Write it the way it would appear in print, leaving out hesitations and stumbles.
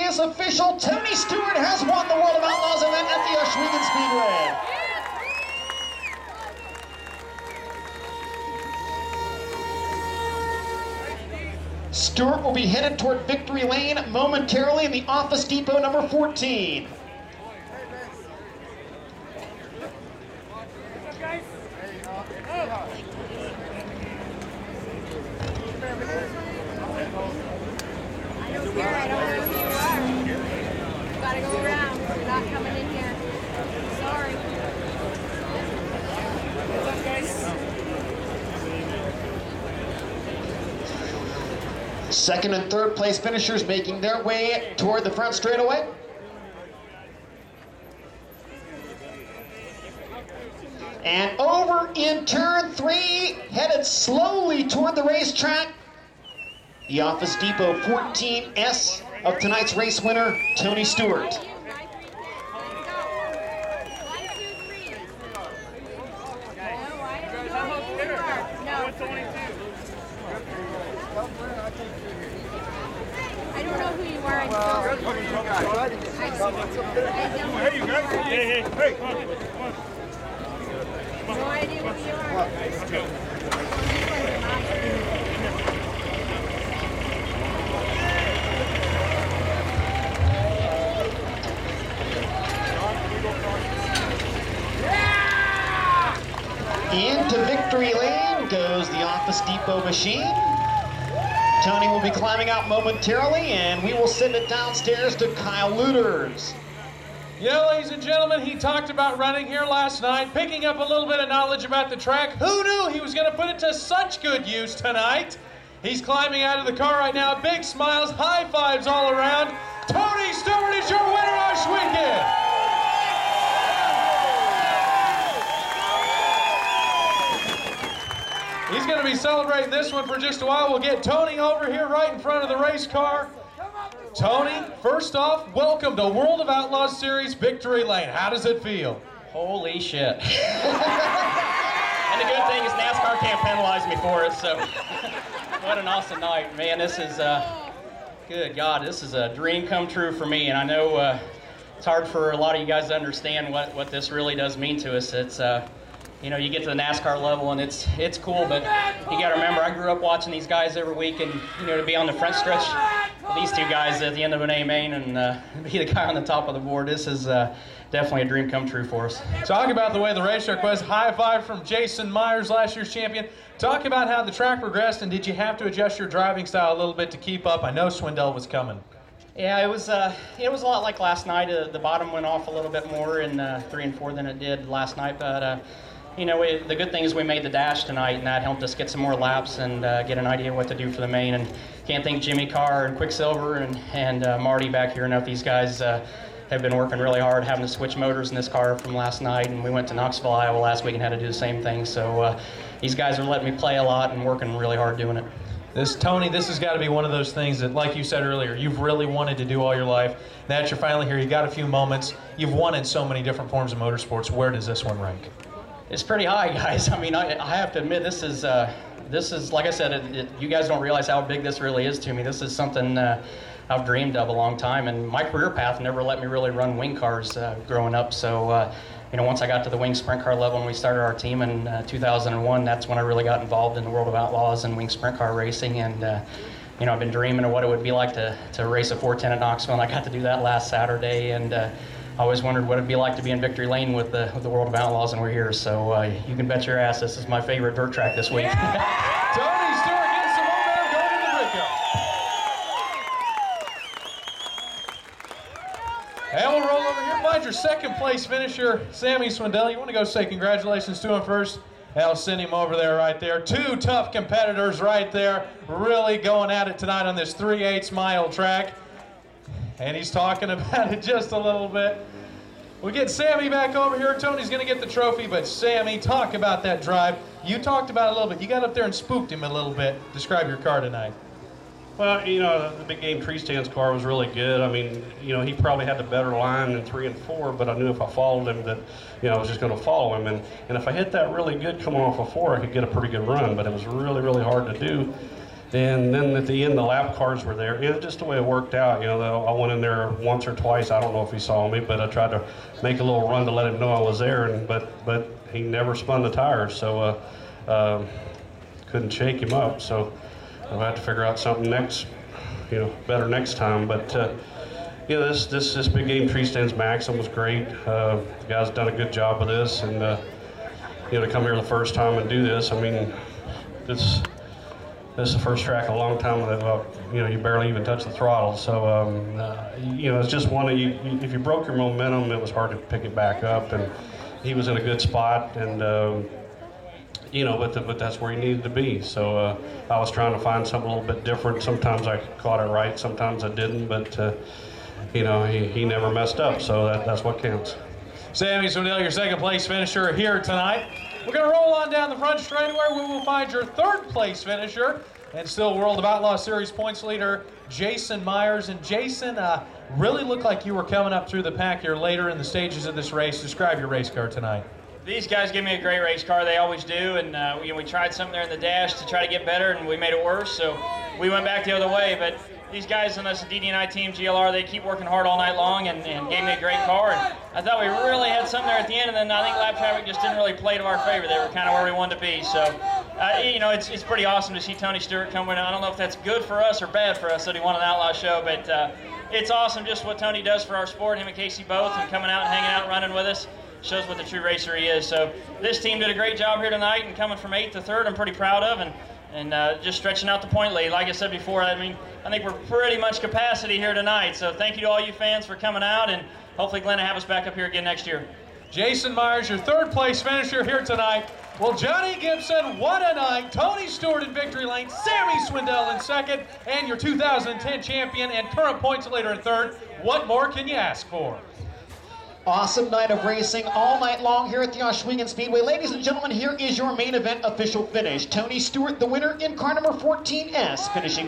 is official. Tony Stewart has won the World of Outlaws event at the OHSWEKEN Speedway. Stewart will be headed toward victory lane momentarily in the Office Depot number 14. I don't know who you are. You gotta go around. You're not coming in here. Sorry. What's up, guys? Second and third place finishers making their way toward the front straightaway. And over in turn 3, headed slowly toward the racetrack, the Office Depot 14S of tonight's race winner, Tony Stewart. I don't know who you are. Hey, you guys. Hey, come on. No idea who you are. Into victory lane goes the Office Depot machine. Tony will be climbing out momentarily, and we will send it downstairs to Kyle Luters. Yeah, ladies and gentlemen, he talked about running here last night, picking up a little bit of knowledge about the track. Who knew he was going to put it to such good use tonight? He's climbing out of the car right now. Big smiles, high fives all around. Tony Stewart is your winner, OHSWEKEN! He's going to be celebrating this one for just a while. We'll get Tony over here right in front of the race car. Tony, first off, welcome to World of Outlaws Series Victory Lane. How does it feel? Holy shit. And the good thing is NASCAR can't penalize me for it, so what an awesome night. Man, this is, good God, this is a dream come true for me, and I know it's hard for a lot of you guys to understand what this really does mean to us. It's, you know, you get to the NASCAR level and it's cool, but you got to remember, I grew up watching these guys every week, and you know, to be on the front stretch with these two guys at the end of an A main and be the guy on the top of the board, this is definitely a dream come true for us. Talk about the way the racetrack was. High five from Jason Meyers, last year's champion. Talk about how the track progressed, and did you have to adjust your driving style a little bit to keep up? I know Swindell was coming. Yeah, it was a lot like last night. The bottom went off a little bit more in 3 and 4 than it did last night, but you know, the good thing is we made the dash tonight, and that helped us get some more laps and get an idea what to do for the main. And can't thank Jimmy Carr and Quicksilver and Marty back here enough. These guys have been working really hard, having to switch motors in this car from last night, and we went to Knoxville, Iowa last week and had to do the same thing. So these guys are letting me play a lot and working really hard doing it. Tony, this has got to be one of those things that, like you said earlier, you've really wanted to do all your life. Now that you're finally here, you got a few moments. You've won in so many different forms of motorsports. Where does this one rank? It's pretty high, guys. I mean, I have to admit, this is like I said, you guys don't realize how big this really is to me. This is something I've dreamed of a long time, and my career path never let me really run wing cars growing up. So, you know, once I got to the wing sprint car level and we started our team in 2001, that's when I really got involved in the World of Outlaws and wing sprint car racing. And you know, I've been dreaming of what it would be like to race a 410 at Knoxville, and I got to do that last Saturday. And I always wondered what it'd be like to be in victory lane with the World of Outlaws, and we're here. So you can bet your ass this is my favorite dirt track this week. Yeah. Tony Stewart getting some momentum going into the breakout. And we'll roll over here. Find your second place finisher, Sammy Swindell. You want to go say congratulations to him first? I'll send him over there right there. Two tough competitors right there, really going at it tonight on this 3/8 mile track. And he's talking about it just a little bit. We'll get Sammy back over here. Tony's going to get the trophy, but Sammy, talk about that drive. You talked about it a little bit. You got up there and spooked him a little bit. Describe your car tonight. Well, you know, the big game tree stands car was really good. I mean, you know, he probably had the better line in 3 and 4, but I knew if I followed him that, you know, I was just going to follow him. And if I hit that really good coming off of 4, I could get a pretty good run, but it was really, really hard to do. And then at the end, the lap cars were there. It was just the way it worked out. You know, I went in there once or twice. I don't know if he saw me, but I tried to make a little run to let him know I was there. And but he never spun the tires, so couldn't shake him up. So I'll have to figure out something better next time. But this big game tree stands Maxim was great. The guys done a good job with this, and to come here the first time and do this, I mean, this is the first track in a long time that you barely even touch the throttle. So it's just one that if you broke your momentum, it was hard to pick it back up. And he was in a good spot, and but that's where he needed to be. So I was trying to find something a little bit different. Sometimes I caught it right, sometimes I didn't. But he never messed up. So that's what counts. Sammy Swindell, your second place finisher here tonight. We're going to roll on down the front straightaway where we will find your third place finisher and still World of Outlaws Series points leader, Jason Meyers. And Jason, really looked like you were coming up through the pack here later in the stages of this race. Describe your race car tonight. These guys give me a great race car. They always do. And we tried something there in the dash to try to get better, and we made it worse. So we went back the other way. But these guys on this DD&I team, GLR, they keep working hard all night long and gave me a great car. And I thought we really had something there at the end, and then I think lap traffic just didn't really play to our favor. They were kind of where we wanted to be. So, it's pretty awesome to see Tony Stewart come in. I don't know if that's good for us or bad for us that he won an Outlaw show, but it's awesome just what Tony does for our sport, him and Casey both, and coming out and hanging out and running with us. Shows what the true racer he is. So this team did a great job here tonight, and coming from 8th to 3rd, I'm pretty proud of, and just stretching out the point lead. Like I said before, I think we're pretty much capacity here tonight. So thank you to all you fans for coming out, and hopefully Glenn will have us back up here again next year. Jason Meyers, your third place finisher here tonight. Well, Johnny Gibson won a night, Tony Stewart in victory lane, Sammy Swindell in second, and your 2010 champion and current points leader in third. What more can you ask for? Awesome night of racing all night long here at the OHSWEKEN Speedway. Ladies and gentlemen, here is your main event official finish. Tony Stewart, the winner in car number 14S, finishing